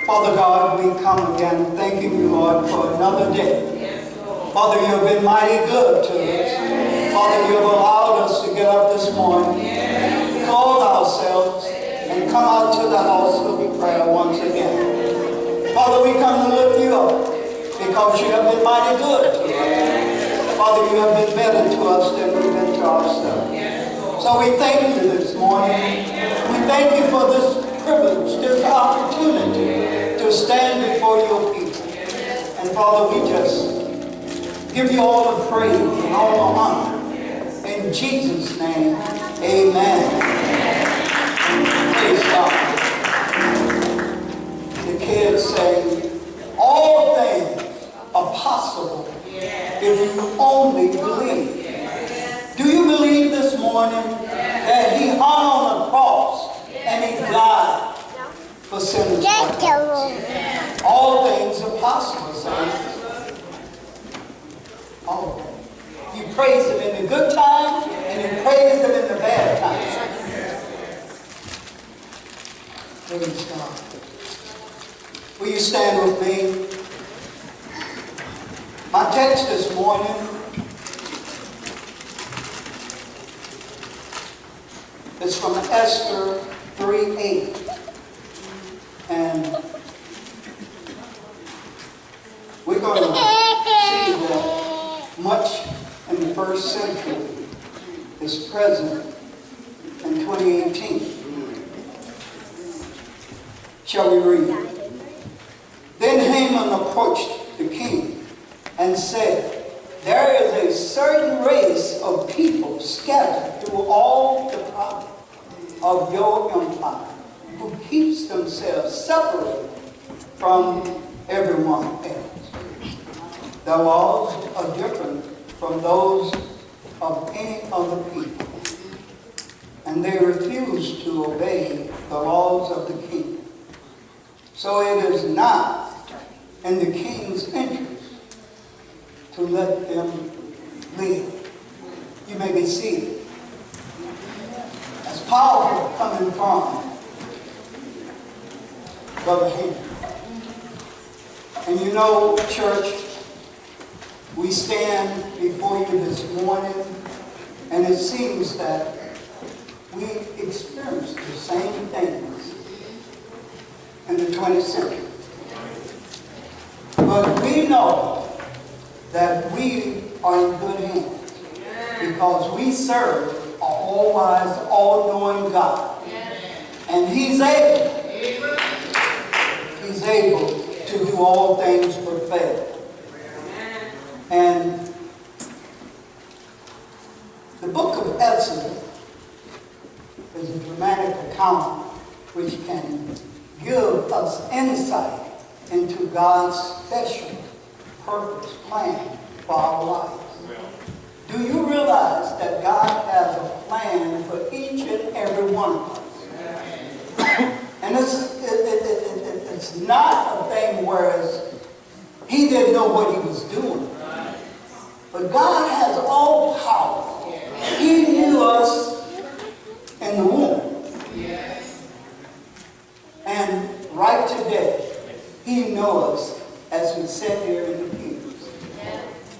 Father God, we come again thanking you, Lord, for another day. Father, you have been mighty good to us. Father, you have allowed us to get up this morning, clothe ourselves, and come out to the house of prayer once again. Father, we come to lift you up because you have been mighty good to us. Father, you have been better to us than we've been to ourselves. So we thank you this morning. We thank you for this privilege, this opportunity to stand before your people. And Father, we just give you all the praise and all the honor. In Jesus' name, amen. Praise God. The kids say, all things are possible if you only believe. Do you believe this morning that he hung on the cross and he died for sinners? All things are possible, saints. All things. You praise him in the good times and you praise him in the bad times. Praise God. Will you stand with me? My text this morning is from Esther 3:8. And we're going to see that much in the first century is present in 2018. Shall we read? Then Haman approached the king and said, there is a certain race of people scattered through all the province of your empire who keeps themselves separated from everyone else. Their laws are different from those of any other people, and they refuse to obey the laws of the king. So it is not in the king's interest to let them live. You may be seated. That's powerful coming from Brother Haman. And you know, church, we stand before you this morning, and it seems that we experience the same things in the 20th century. But we know that we are in good hands because we serve an all-wise, all-knowing God. And He's able to do all things but fail. And the book of Esther is a dramatic account which can give us insight into God's special purpose, plan for our lives. Do you realize that God has a plan for each and every one of us? And it's not a thing where he didn't know what he was doing. But God has all power. He knew us in the womb. And right today, he knows us as we sit here in the pews.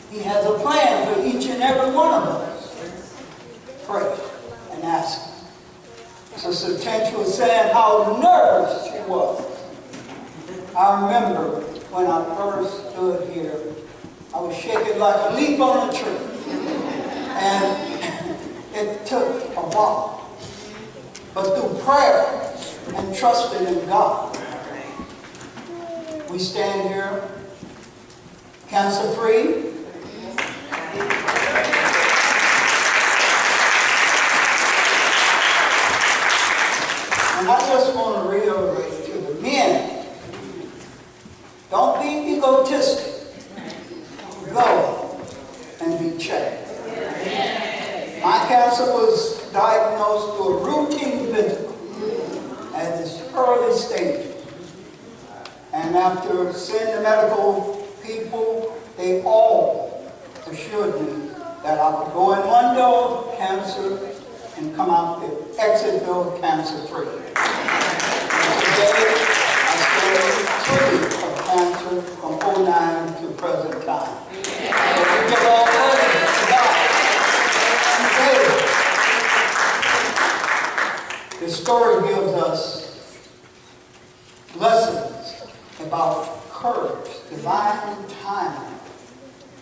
He has a plan for each and every one of us. Pray and ask him. Sister Tench was saying how nervous she was. I remember when I first stood here, I was shaking like a leaf on a tree. And it took a while. But through prayer and trusting in God, we stand here cancer-free. And I just want to reiterate to the men, don't be egotistic. Go and be checked. My cancer was diagnosed through a routine physical at its early stages. And after seeing the medical people, they all assured me that I would go in one door, cancer, and come out the exit door, cancer-free. Today, I stand us lessons about courage, divine timing,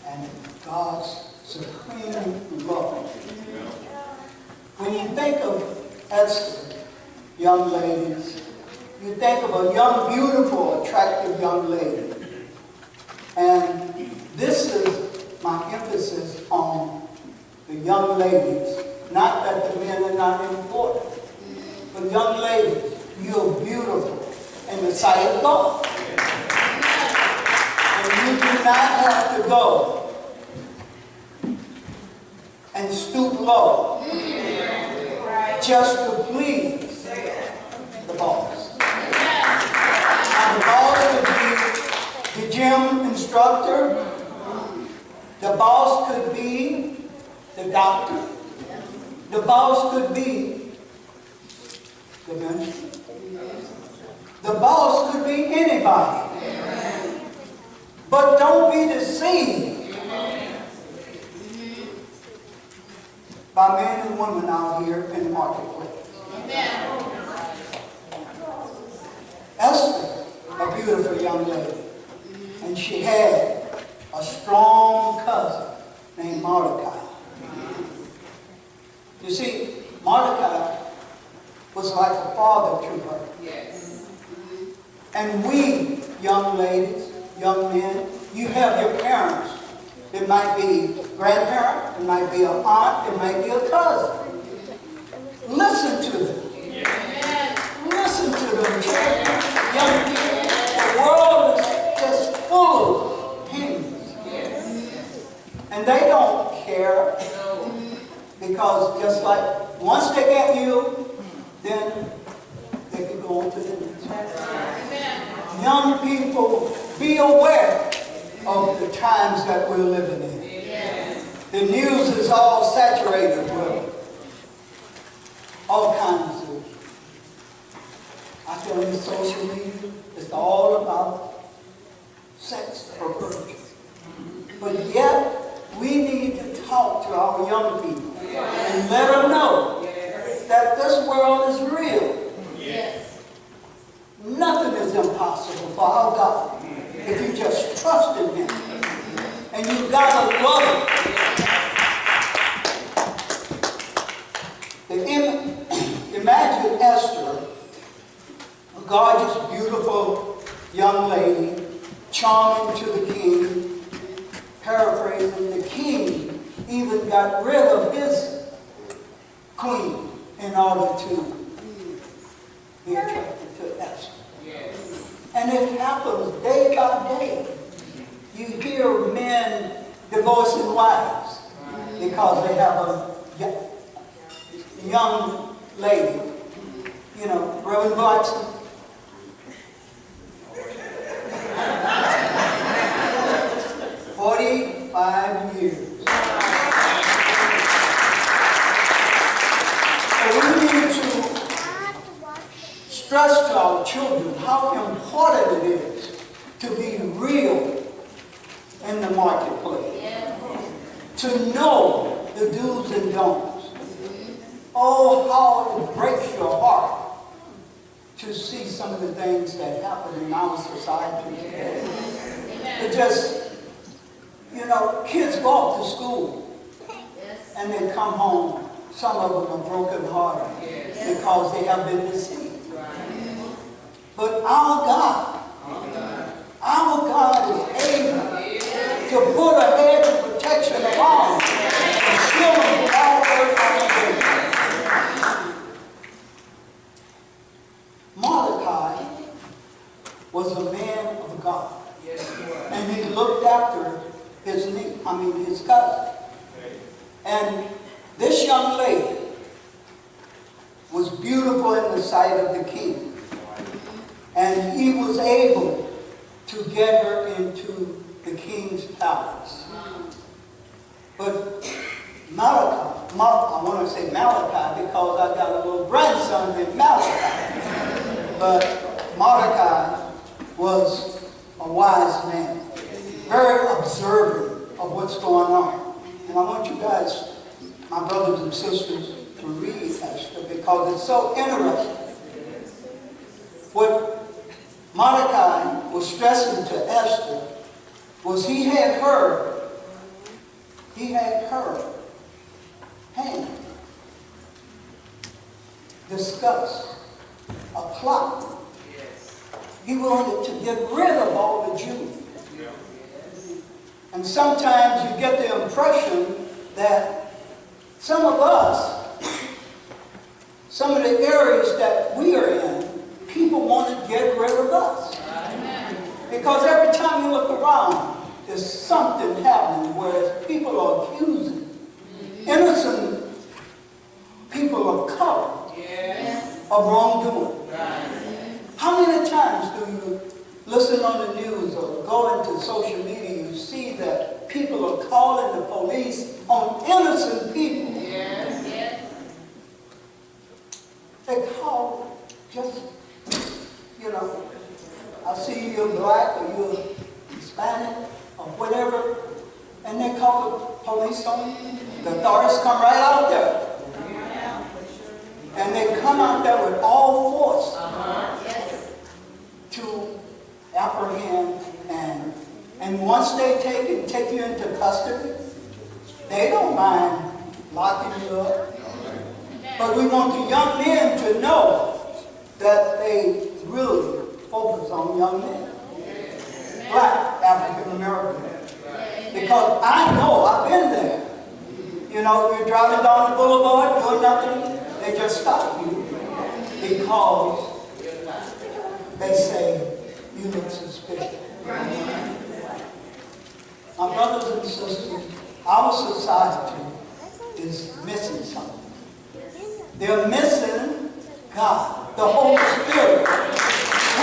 and God's supreme love. When you think of Esther, young ladies, you think of a young, beautiful, attractive young lady. And this is my emphasis on the young ladies. Not that the men are not important. But young ladies, you're beautiful in the sight of God. And you do not have to go and stoop low just to please the boss. Now, the boss could be the gym instructor. The boss could be the doctor. The boss could be the minister. The boss could be anybody. But don't be deceived by men and women out here in the marketplace. Esther, a beautiful young lady, and she had a strong cousin named Mordecai. You see, Mordecai was like a father to her. Yes. And we, young ladies, young men, you have your parents. It might be grandparents, it might be an aunt, it might be a cousin. Listen to them. Yes. Listen to them, children, young people. The world is just full of hymns. Yes. And they don't care. Because just like once they get you, then they can go on to the next. Young people, be aware of the times that we're living in. The news is all saturated with all kinds of, I tell you, social media, it's all about sex perversion. But yet, we need to talk to our young people and let them know that this world is real. Yes. Nothing is impossible for our God if you just trust in Him. And you've got to love Him. Imagine Esther, a gorgeous, beautiful young lady, charming to the king. Paraphrasing, the king even got rid of his queen in order to be attracted to Esther. Yes. And it happens day by day. You hear men divorcing wives because they have a young lady. You know, Reverend Watson. 45 years. So we need to stress to our children how important it is to be real in the marketplace. To know the do's and don'ts. Oh, how it breaks your heart to see some of the things that happen in our society today. It just, you know, kids go off to school and they come home. Some of them are broken hearted because they have been deceived. But our God is able to put a hedge of protection around and shield them from all hurt, harm, and danger. Mordecai was a man of God, and he looked after his cousin. And this young lady was beautiful in the sight of the king. And he was able to get her into the king's palace. But Malachi, I want to say Malachi because I got a little grandson named Malachi. But Mordecai was a wise man, very observant of what's going on. And I want you guys, my brothers and sisters, to read Esther because it's so interesting. Mordecai was stressing to Esther was he had her hand discuss a plot. He wanted to get rid of all the Jews. And sometimes you get the impression that some of us, some of the areas that we are in, people want to get rid of us. Because every time you look around, there's something happening where people are accusing innocent people of color of wrongdoing. How many times do you listen on the news or go into social media, you see that people are calling the police on innocent people? They call just, I see you're black or you're Hispanic or whatever, and they call the police on you. The authorities come right out there. And they come out there with all force to apprehend, and once they take you into custody, they don't mind locking you up. But we want the young men to know that they really focus on young men, black African American, because I know I've been there. You're driving down the boulevard doing nothing. They just stop you because they say you look suspicious. My brothers and sisters, our society is missing something. They're missing God, the Holy Spirit.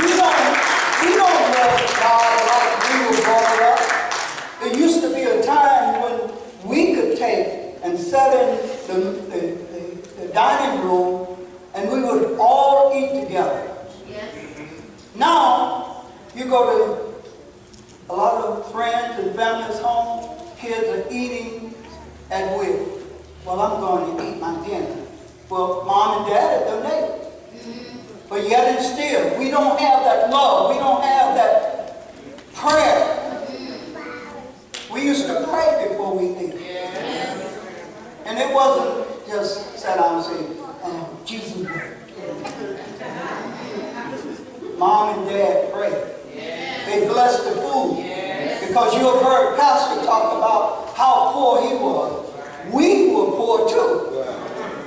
We don't love God like we were brought up. There used to be a time when we could take and sit in the dining room and we would all eat together. Now, you go to a lot of friends and families' home, kids are eating at will. Well, I'm going to eat my dinner. Well, mom and dad are donated. But yet and still, we don't have that love. We don't have that prayer. We used to pray before we eat. And it wasn't just sit down and say, Jesus. Mom and dad pray. They bless the food. Because you have heard Pastor talk about how poor he was. We were poor too.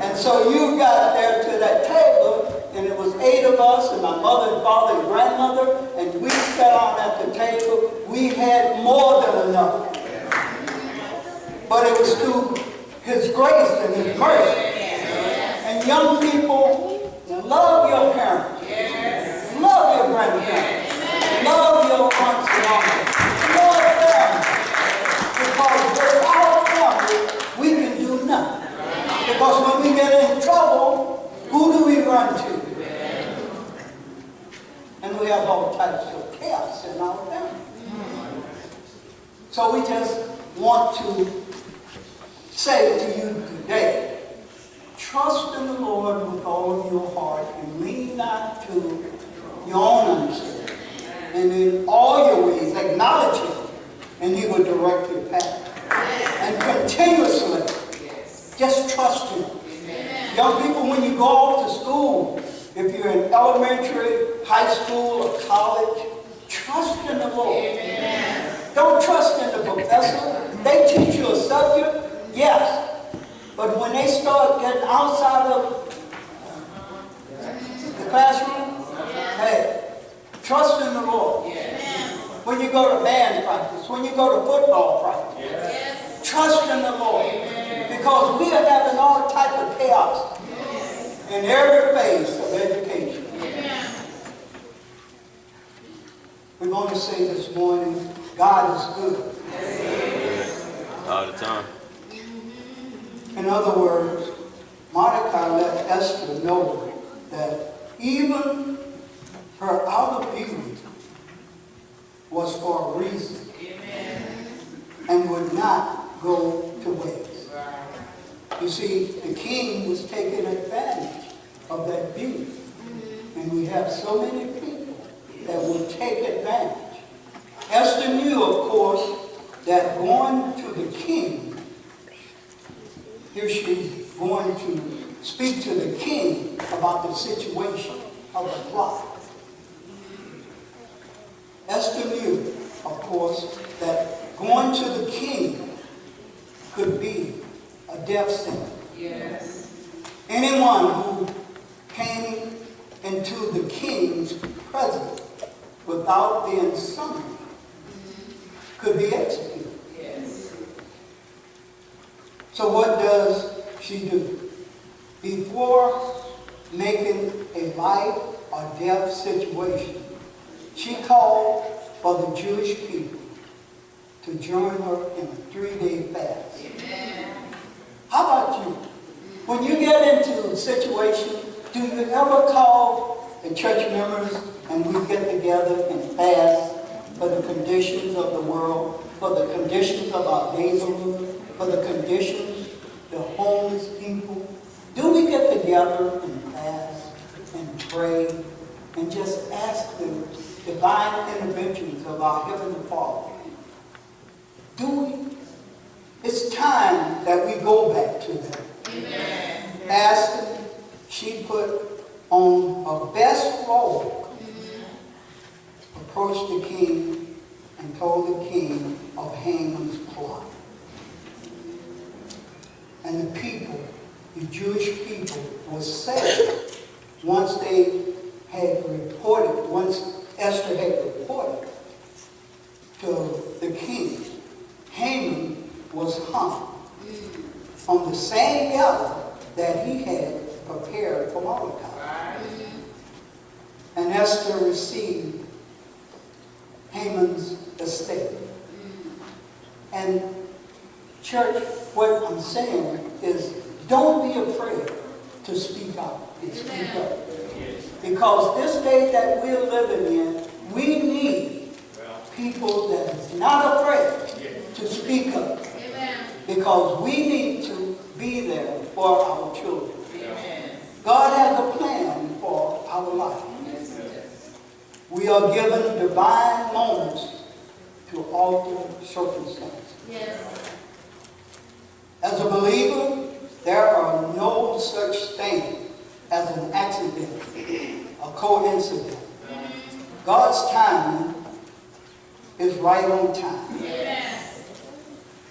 And so you got there to that table, and it was 8 of us, and my mother and father and grandmother, and we sat down at the table. We had more than enough. But it was through His grace and His mercy. And young people, love your parents. Love your grandparents. Love your aunts and uncles. Love them. Because without them, we can do nothing. Because when we get in trouble, who do we run to? And we have all types of chaos in our family. So we just want to say to you today, trust in the Lord with all of your heart and lean not to your own understanding. And in all your ways, acknowledge Him, and He will direct your path. And continuously, just trust Him. Young people, when you go off to school, if you're in elementary, high school, or college, trust in the Lord. Don't trust in the professor. They teach you a subject, yes. But when they start getting outside of the classroom, hey, trust in the Lord. When you go to band practice, when you go to football practice, trust in the Lord. Because we are having all type of chaos in every phase of education. We're going to say this morning, God is good. All the time. In other words, Mordecai let Esther know that even her outer beauty was for a reason and would not go to waste. You see, the king was taking advantage of that beauty. And we have so many people that will take advantage. Esther knew, of course, that going to the king, here she's going to speak to the king about the situation of the plot. Esther knew, of course, that going to the king could be a death sentence. Yes. Anyone who came into the king's presence without being summoned could be executed. Yes. So what does she do? Before making a life or death situation, she called for the Jewish people to join her in a 3-day fast. Amen. How about you? When you get into a situation, do you ever call the church members and we get together and fast for the conditions of the world, for the conditions of our neighborhood, for the conditions, the homeless people? Do we get together and fast and pray and just ask the divine interventions of our Heavenly Father? Do we? It's time that we go back to them. Amen. Esther, she put on her best robe, approached the king, and told the king of Haman's plot. And the people, the Jewish people, were saved once Esther had reported to the king. Haman was hung on the same gallows that he had prepared for Mordecai. And Esther received Haman's estate. And church, what I'm saying is, don't be afraid to speak out and speak up. Because this day that we're living in, we need people that is not afraid to speak up. Because we need to be there for our children. God has a plan for our life. We are given divine moments to alter circumstances. As a believer, there are no such thing as an accident, a coincidence. God's timing is right on time.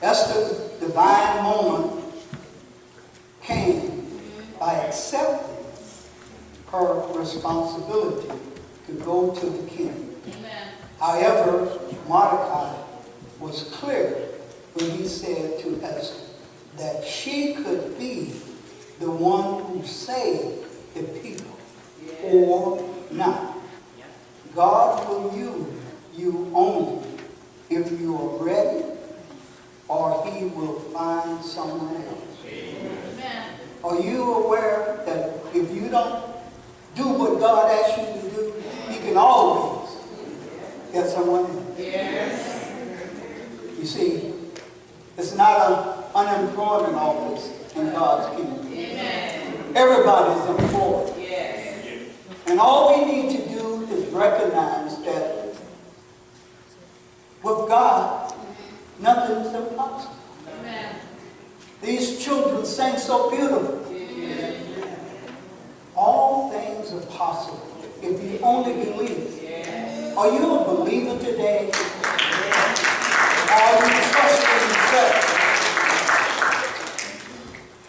Esther's divine moment came by accepting her responsibility to go to the king. However, Mordecai was clear when he said to Esther that she could be the one who saved the people or not. God will use you only if you are ready, or he will find someone else. Are you aware that if you don't do what God asks you to do, he can always get someone else? You see, it's not an unemployment office in God's kingdom. Everybody's employed. And all we need to do is recognize that with God, nothing's impossible. These children sing so beautiful. All things are possible if you only believe. Are you a believer today? Are you trusting yourself?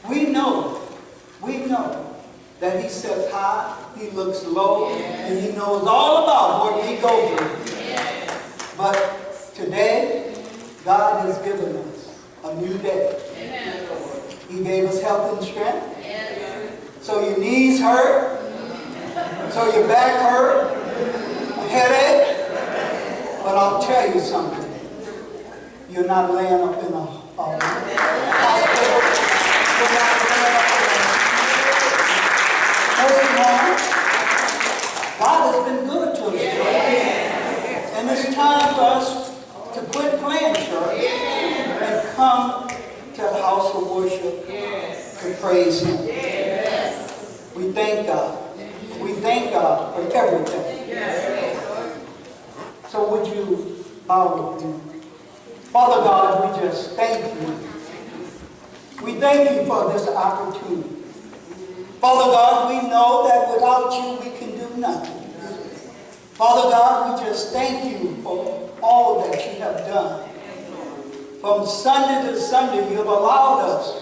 We know that he sits high, he looks low, and he knows all about what we go through. But today, God has given us a new day. He gave us health and strength. So your knees hurt, so your back hurt, a headache. But I'll tell you something. You're not laying up in a hospital. You're not laying up in a nursing home. God has been good to us. And it's time for us to quit playing church and come to the house of worship to praise him. We thank God. We thank God for everything. would you bow with me? Father God, we just thank you. We thank you for this opportunity. Father God, we know that without you we can do nothing. Father God, we just thank you for all that you have done. From Sunday to Sunday, you have allowed us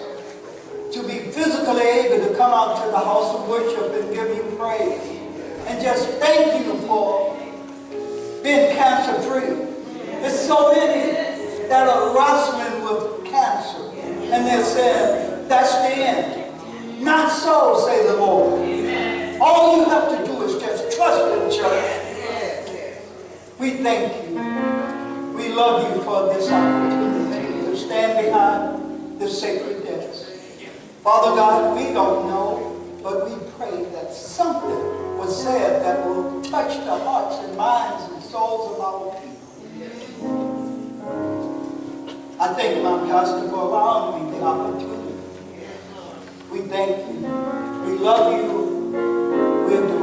to be physically able to come out to the house of worship and give you praise. And just thank you for being cancer-free. There's so many that are wrestling with cancer. And they're saying, that's the end. Not so, say the Lord. All you have to do is just trust in church. We thank you. We love you for this opportunity to stand behind the sacred desk. Father God, we don't know, but we pray that something was said that will touch the hearts and minds and souls of our people. I thank my pastor for allowing me the opportunity. We thank you. We love you. We adore